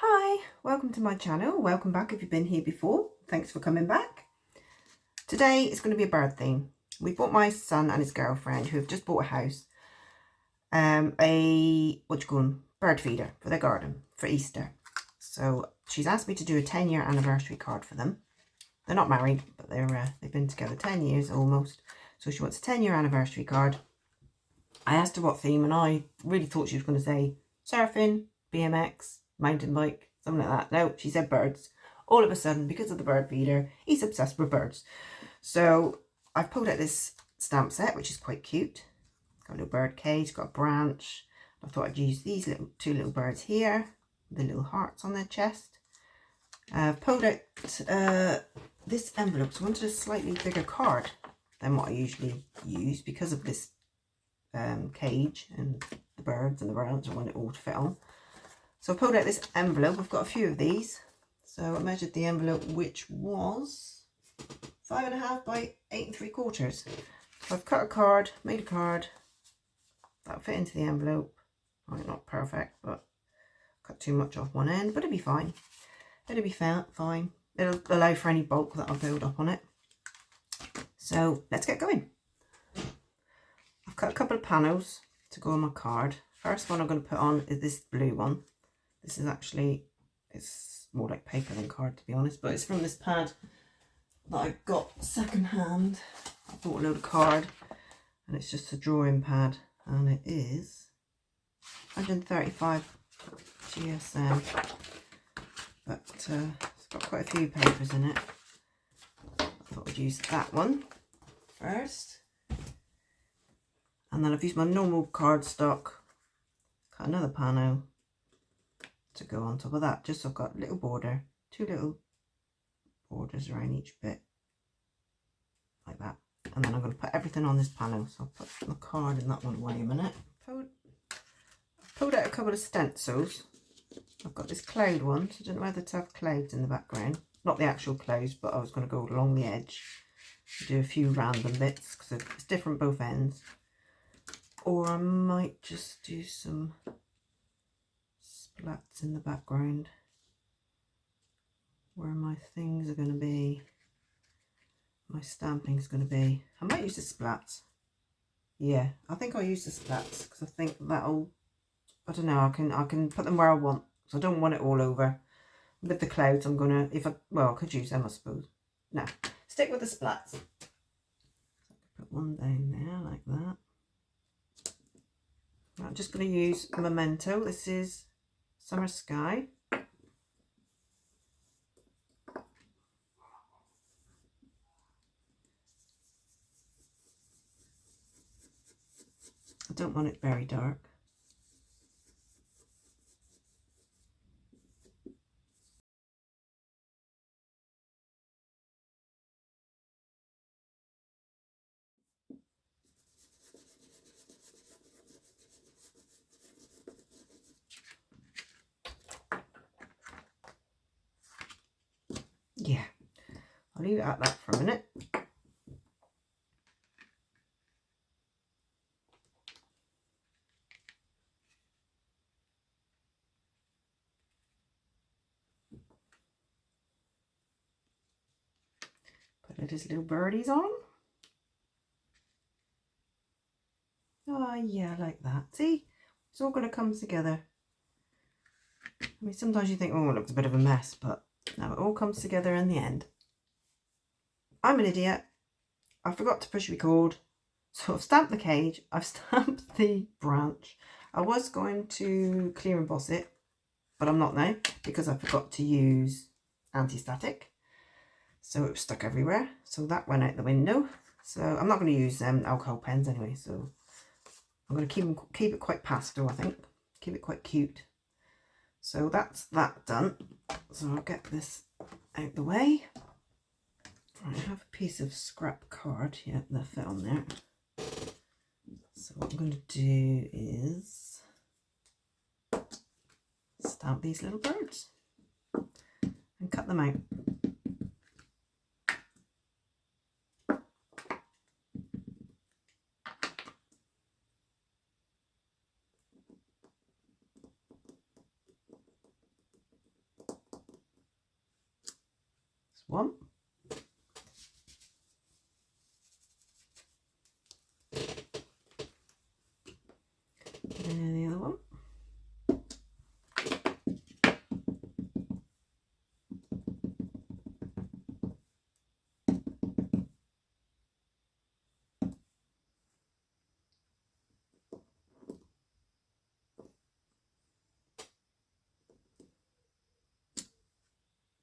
Hi, welcome to my channel. Welcome back if you've been here before. Thanks for coming back. Today it's going to be a bird theme. We bought my son and his girlfriend, who have just bought a house, bird feeder for their garden for Easter. So she's asked me to do a 10-year anniversary card for them. They're not married, but they've been together 10 years almost. So she wants a 10-year anniversary card. I asked her what theme, and I really thought she was going to say surfing, BMX, mountain bike, something like that. No, she said birds. All of a sudden, because of the bird feeder, he's obsessed with birds. So I've pulled out this stamp set, which is quite cute. Got a little bird cage, got a branch. I thought I'd use these two little birds here, the little hearts on their chest. I've pulled out this envelope, so I wanted a slightly bigger card than what I usually use because of this cage and the birds and the branch. I want it all to fit on. So I pulled out this envelope. I've got a few of these. So I measured the envelope, which was 5.5 by 8 3/4. So I've cut a card, made a card that'll fit into the envelope. Right, not perfect, but cut too much off one end, but it'll be fine. It'll be fine. It'll allow for any bulk that I'll build up on it. So let's get going. I've cut a couple of panels to go on my card. First one I'm going to put on is this blue one. This is actually, it's more like paper than card, to be honest, but it's from this pad that I got second hand. I bought a load of card, and it's just a drawing pad, and it is 135 GSM, but it's got quite a few papers in it. I thought I'd use that one first, and then I've used my normal cardstock, cut another panel to go on top of that, just so I've got a little border, two little borders around each bit, like that. And then I'm going to put everything on this panel, so I'll put my card in that one away a minute. I've pulled out a couple of stencils. I've got this cloud one, so I don't know whether to have clouds in the background, not the actual clouds, but I was going to go along the edge and do a few random bits because it's different both ends. Or I might just do some splats in the background where my things are going to be, my stamping is going to be. I might use the splats. Yeah, I think I'll use the splats because I think that'll, I don't know, I can put them where I want, so I don't want it all over. With the clouds, I'm gonna, I could use them, I suppose. No, stick with the splats. So I could put one down there like that. I'm just going to use a Memento. This is Summer Sky. I don't want it very dark. Yeah, I'll leave it at that for a minute. Put his little birdies on. Oh yeah, like that. See, it's all going to come together. I mean, sometimes you think, oh, it looks a bit of a mess, but no, it all comes together in the end. I'm an idiot. I forgot to push record. So I've stamped the cage, I've stamped the branch. I was going to clear emboss it, but I'm not now because I forgot to use anti-static. So it was stuck everywhere. So that went out the window. So I'm not going to use alcohol pens anyway. So I'm going to keep it quite pastel, I think. Keep it quite cute. So that's that done. So I'll get this out the way. I have a piece of scrap card here that fit on there. So what I'm going to do is stamp these little birds and cut them out. one. And the other one.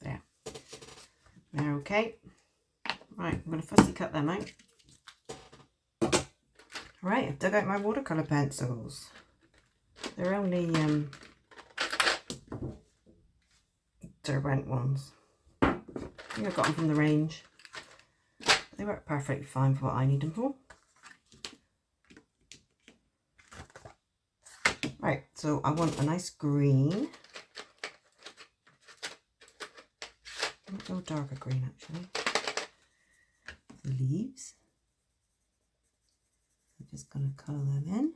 There. They're okay. Right, I'm going to fussy cut them out. Right, I've dug out my watercolour pencils. They're only Derwent ones. I think I got them from the range. They work perfectly fine for what I need them for. Right, so I want a nice green. I'm going to go darker green actually. The leaves. I'm just going to colour them in.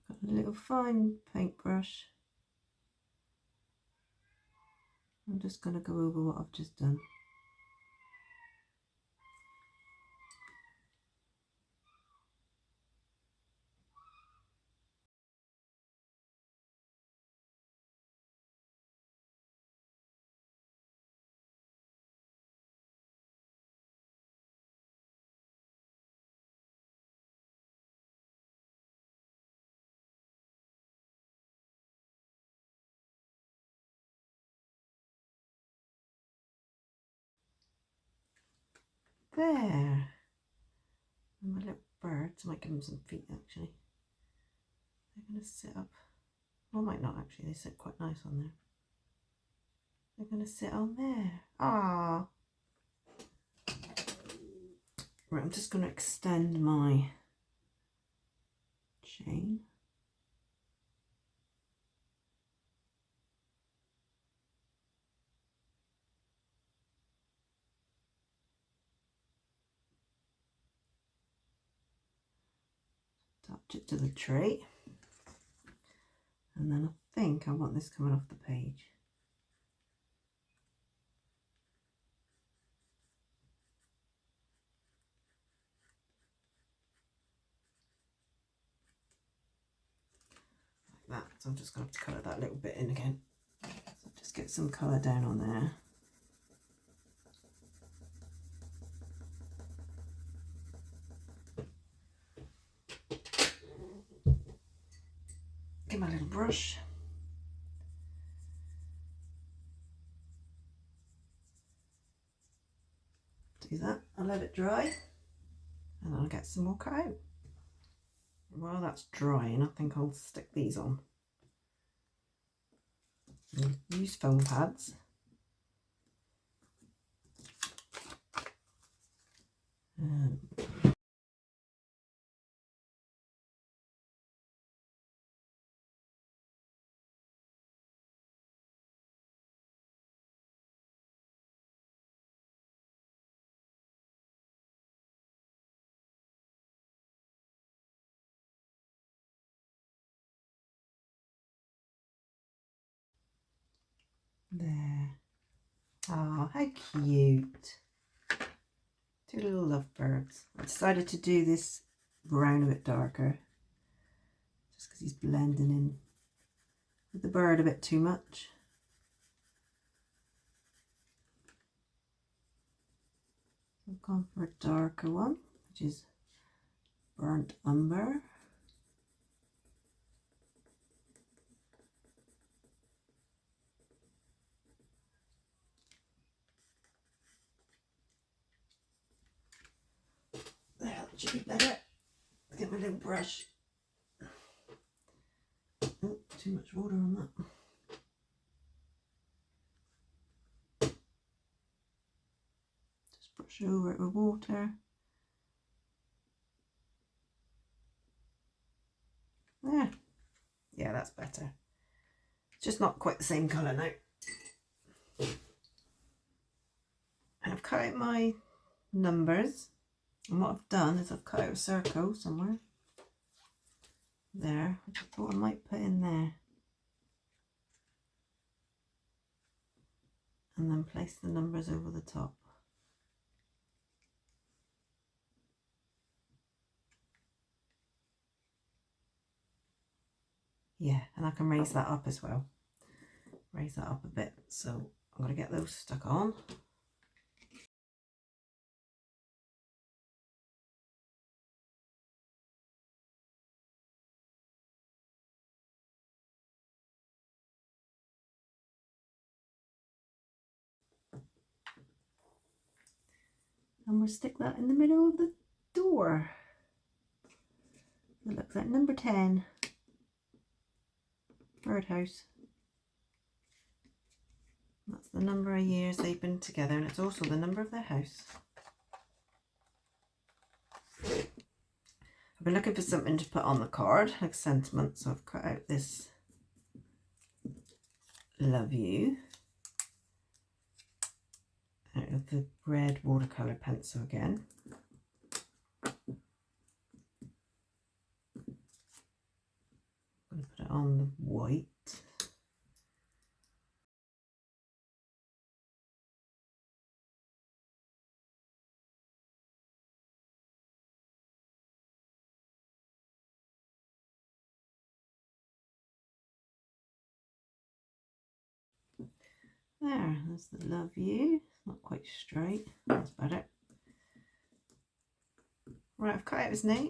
Got a little fine paintbrush. I'm just going to go over what I've just done. There. And my little birds, I might give them some feet actually. They're going to sit up. Well, might not actually, they sit quite nice on there. They're going to sit on there. Ah. Right, I'm just going to extend my chain. Attach it to the tray. And then I think I want this coming off the page. Like that. So I'm just going to have to colour that little bit in again. So just get some colour down on there. Get my little brush. Do that. I'll let it dry. And I'll get some more cut out. While that's drying, I think I'll stick these on. Use foam pads. There. Oh, how cute. Two little lovebirds. I decided to do this brown a bit darker. Just because he's blending in with the bird a bit too much. I've gone for a darker one, which is burnt umber. There, that should be better. Get my little brush. Oh, too much water on that. Just brush over it with water. better. It's just not quite the same colour now. And I've cut out my numbers, and what I've done is I've cut out a circle somewhere there, which I thought I might put in there, and then place the numbers over the top. Yeah, and I can raise that up as well. Raise that up a bit. So I'm going to get those stuck on. And we'll stick that in the middle of the door. It looks like number 10. Birdhouse. That's the number of years they've been together, and it's also the number of their house. I've been looking for something to put on the card, like sentiment, so I've cut out this love you out of the red watercolour pencil again. I'm going to put it on the white. There's the love you. Not quite straight. That's better. Right, I've cut out his name.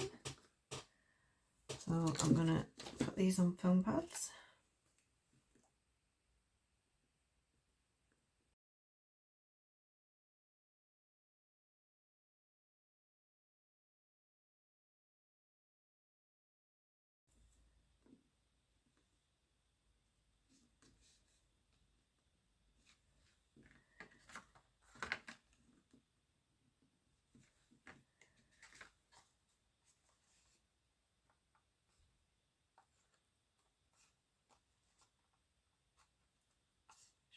So I'm going to put these on foam pads.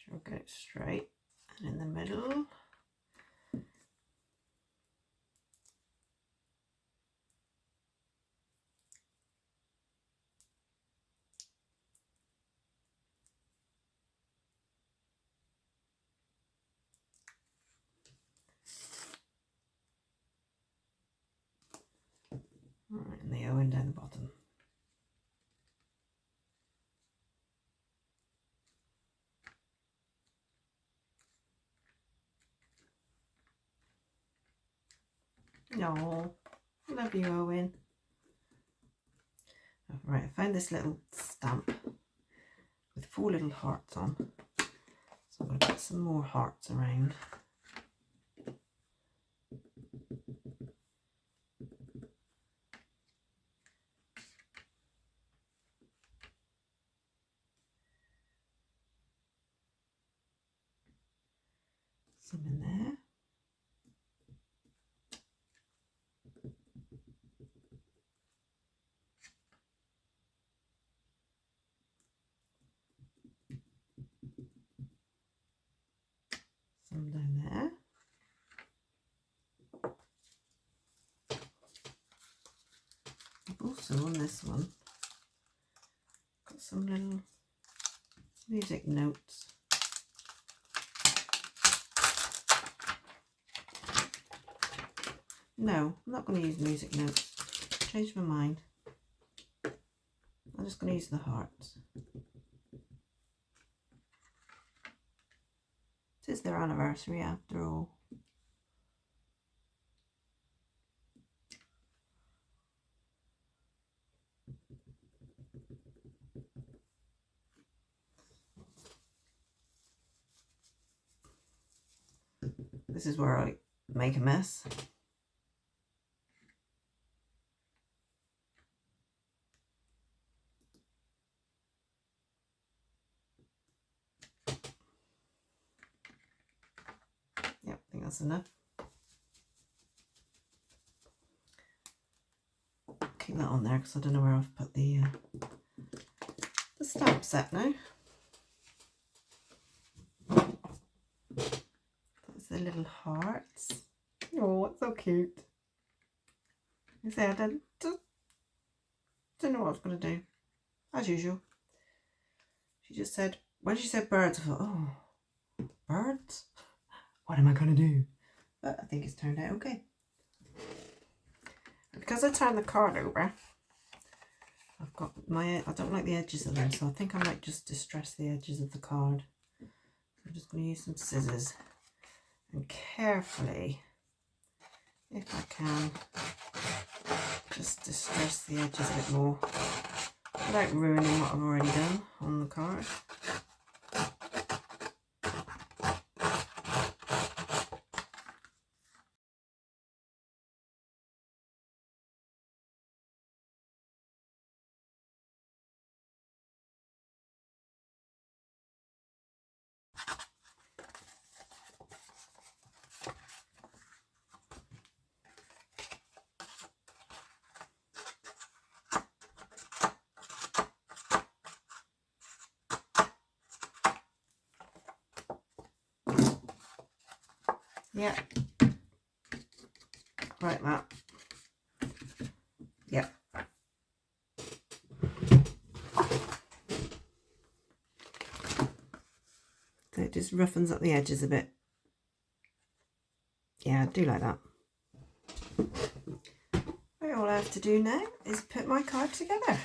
Sure, get it straight and in the middle. Alright, and the O end down the bottom. No, love you, Owen. Right, I found this little stamp with 4 little hearts on. So I'm going to put some more hearts around. Some in there. Some down there. I've also on this one got some little music notes. No, I'm not going to use music notes. Changed my mind. I'm just going to use the hearts. It is their anniversary after all. This is where I make a mess. Yep, I think that's enough. Keep that on there because I don't know where I've put the stamp set now. That's the little hearts. Oh, it's so cute. I said I didn't know what I was going to do, as usual. She just said, when she said birds, I thought, oh, birds? What am I going to do? But I think it's turned out okay. Because I turned the card over, I've got I don't like the edges of them, so I think I might just distress the edges of the card. I'm just going to use some scissors and carefully, if I can, just distress the edges a bit more without ruining what I've already done on the card. Yeah, like that. Yeah. So it just roughens up the edges a bit. Yeah, I do like that. Right, all I have to do now is put my card together.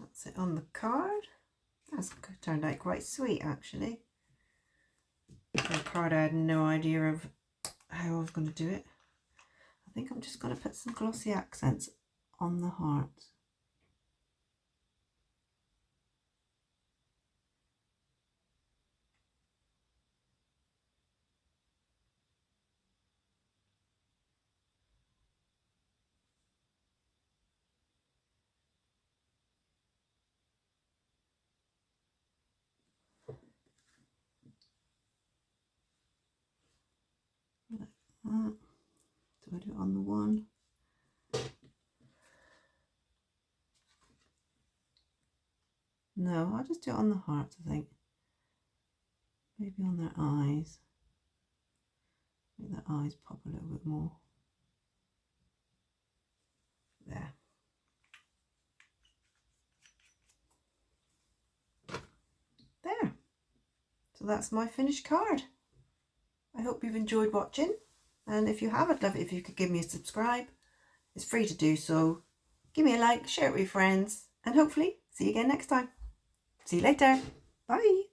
That's it on the card. That's turned out quite sweet, actually. For a card I had no idea of how I was going to do it. I think I'm just going to put some glossy accents on the heart. Like that. Do I do it on the one? No, I'll just do it on the heart, I think. Maybe on their eyes. Make their eyes pop a little bit more. There. There. So that's my finished card. I hope you've enjoyed watching. And if you have, I'd love it if you could give me a subscribe. It's free to do so. Give me a like, share it with your friends, and hopefully see you again next time. See you later. Bye.